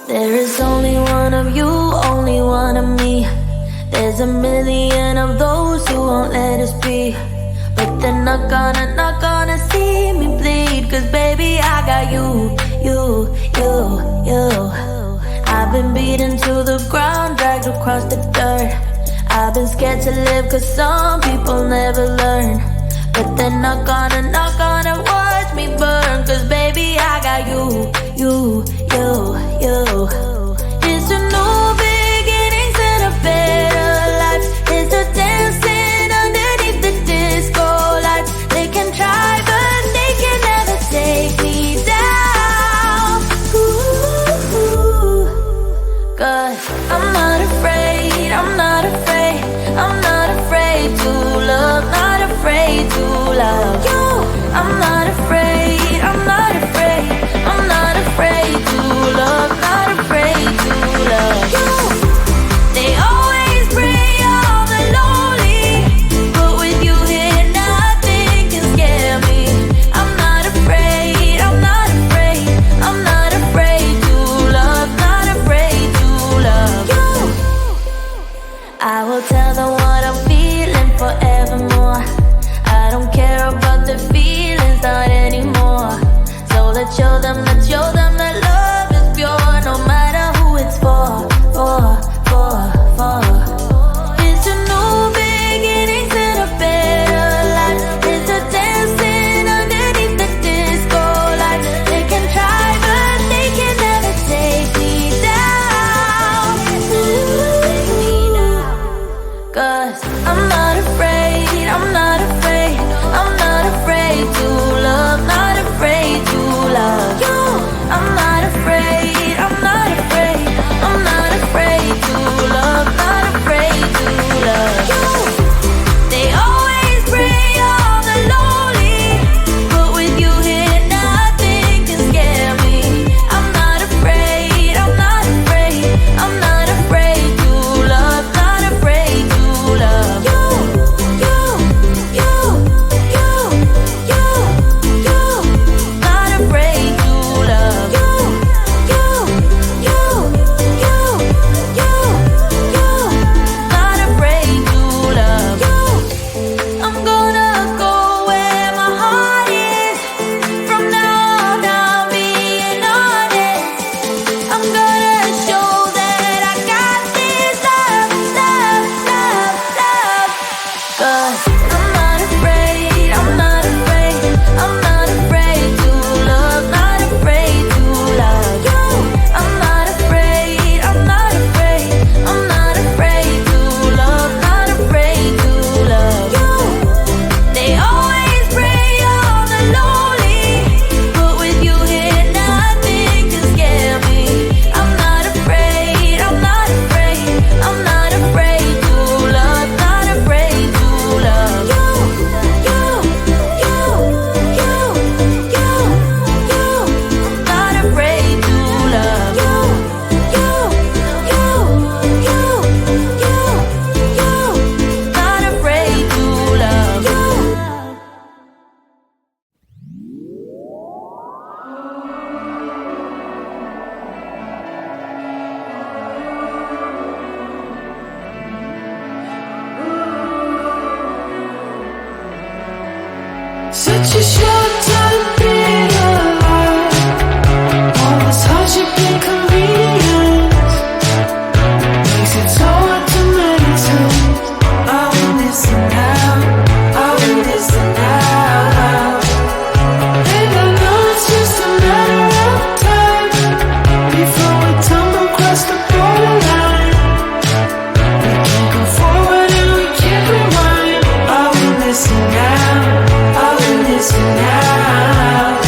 There is only one of you, only one of me. There's a million of those who won't let us be. But they're not gonna see me bleed. Cause baby I got you. I've been beaten to the ground, dragged across the dirt. I've been scared to live cause some people never learn. But they're not gonna watch me burn. Cause baby I got you. It's a new beginnings and a better life. It's a dancing underneath the disco lights. They can try but they can never take me down. Ooh, cause I'm not afraid, I'm not afraid, I'm not afraid to love, not afraid to love you. I'm not afraid, I'm not afraid, I'm not afraid to love, not afraid to love you. They always bring all the lonely, but with you here nothing can scare me. I'm not afraid, I'm not afraid, I'm not afraid to love, not afraid to love you. I will tell them what I'm feeling forevermore. I don't care about the feelings, not anymore. So let's show them that love is pure, no matter who it's for. It's a new beginnings and a better life. It's a dancing underneath the disco lights. They can try but they can never take me down. Cause I'm not afraid, I'm not afraid, I'm not afraid to love, not afraid to love you. I'm not afraid, I'm not afraid, I'm not afraid to love, not afraid to love you. They always bring all the lonely, but with you here nothing can scare me. I'm not afraid, I'm not afraid, I'm not afraid to love, not afraid to love you. Not afraid to love you. Not afraid to love you. I'm gonna go where my heart is. From now on I'm being honest. I'm gonna show that I got this love. Cause I'm not afraid, I'm not afraid, I'm not afraid to love, not afraid to love you. I'm not afraid, I'm not afraid, I'm not afraid to love, not afraid to love you. They always bring all the lonely, but with you here nothing can scare me. I'm not afraid, I'm not afraid, I'm not afraid to love, not afraid to love you. Not afraid to love you. Not afraid to love you. Such a short time being alive, almost hardship inconvenience, makes it so hard to maintain. Are we missing out? Are we missing out? And I know it's just a matter of time before we tumble across the borderline. We can't go forward and we can't rewind. Are we missing out? Are we missing out?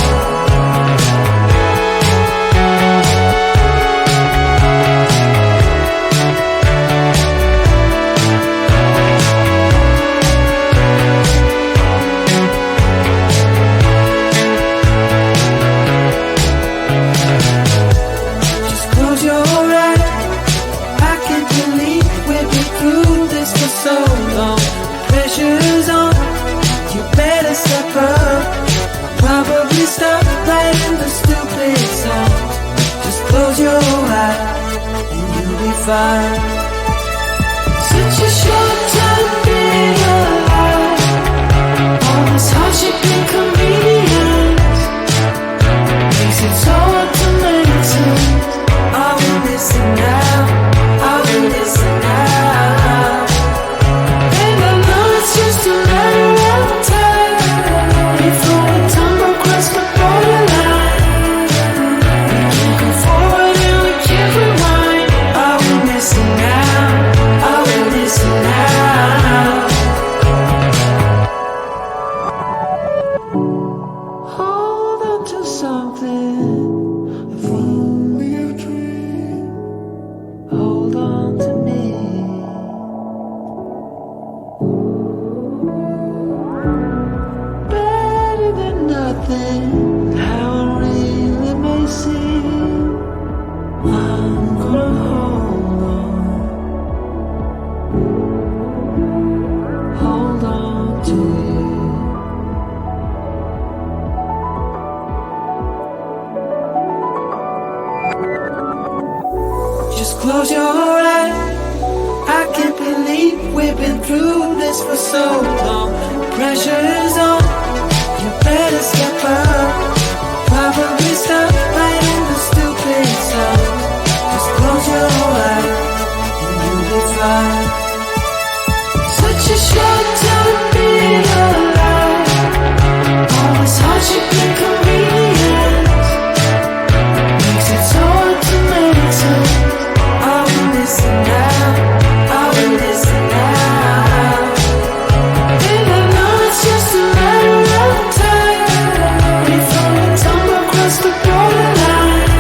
Just close your eyes. I can't believe we've been through this for so long. Pressure's on. You better step up. Probably stop writing the stupid songs. Just close your eyes. fine. Such a short time being alive. All this hardship and convenience makes it so hard to maintain. I will listen now, I will listen now. And I know it's just a matter of time before we tumble across the borderline. We can't go forward and we can't rewind. I will listen now, I will listen now. Hold on to something, if only a dream. Hold on to me. Better than nothing, how it really may seem. I'm gonna hold on to you. Just close your eyes. I can't believe we've been through this for so long. Pressure is on, you better step up. Probably stop right in the stupid stuff. Just close your eyes and you'll be fine. Such a short time being alive. All this hardship and convenience makes it so hard to maintain. I will listen now, I will listen now. And I know it's just a matter of time before we tumble across the borderline.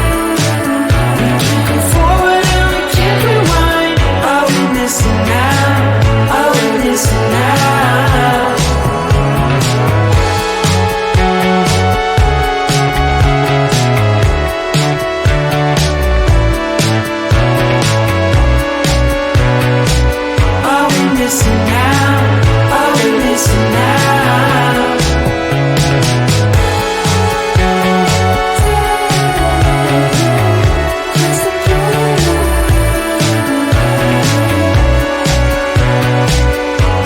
We can't go forward and we can't rewind. I will listen now, I will listen now. I will listen now, I will listen now.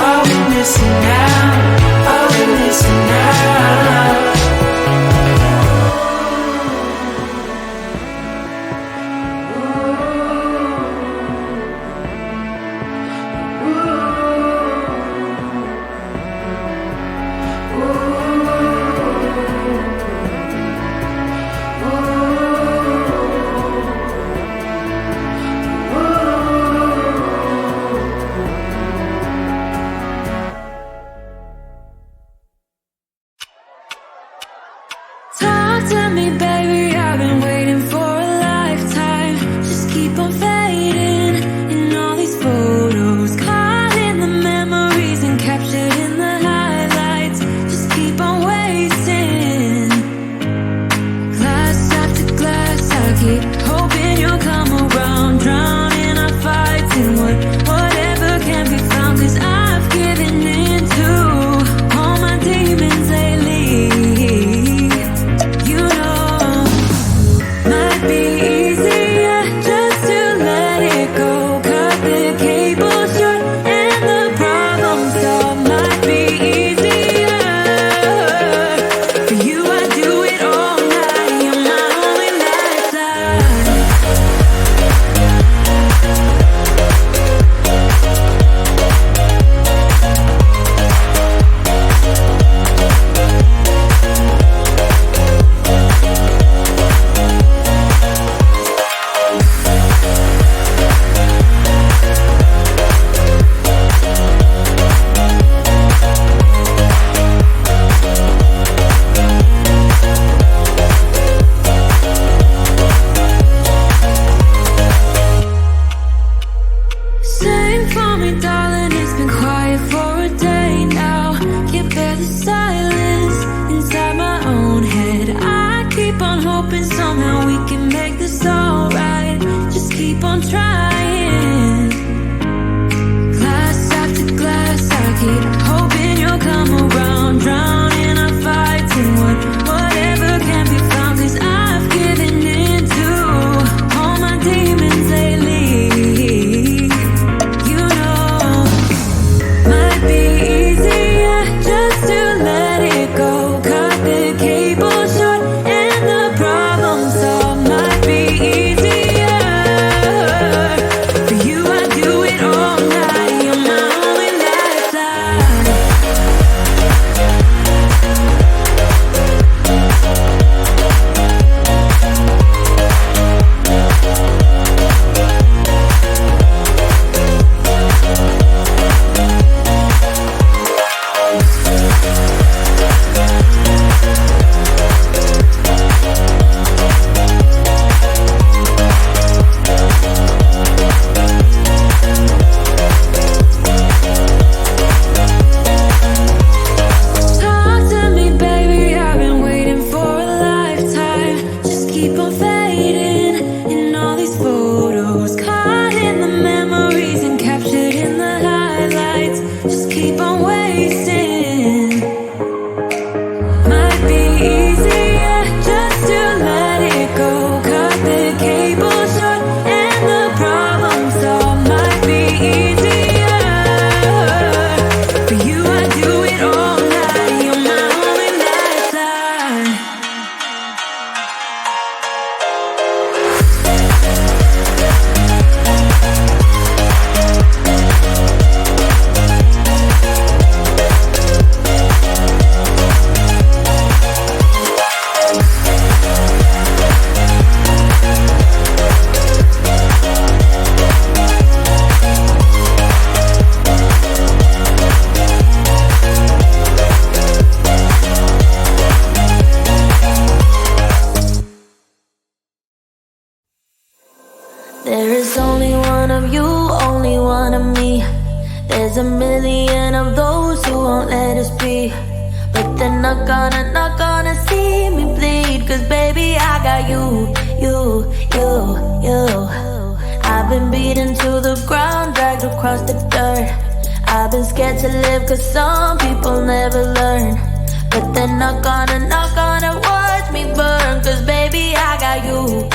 I will listen now, I will listen now. Talk to me, baby, I've been waiting for a lifetime. Just keep on fading in all these photos, caught in the memories and captured in the highlights. Just keep on wasting. Glass after glass, I keep hoping you'll come around. Drowning our fights in whatever can be found. 'Cause I've given in to all my demons lately. You know, might be easier just to let it go. Cut the cable short and the problem solved. Might be easier for you. I do it all night. You're my only lifeline. There is only one of you, only one of me. There's a million of those who won't let us be. But they're not gonna see me bleed. Cause baby I got you. I've been beaten to the ground, dragged across the dirt. I've been scared to live cause some people never learn. But they're not gonna watch me burn. Cause baby I got you.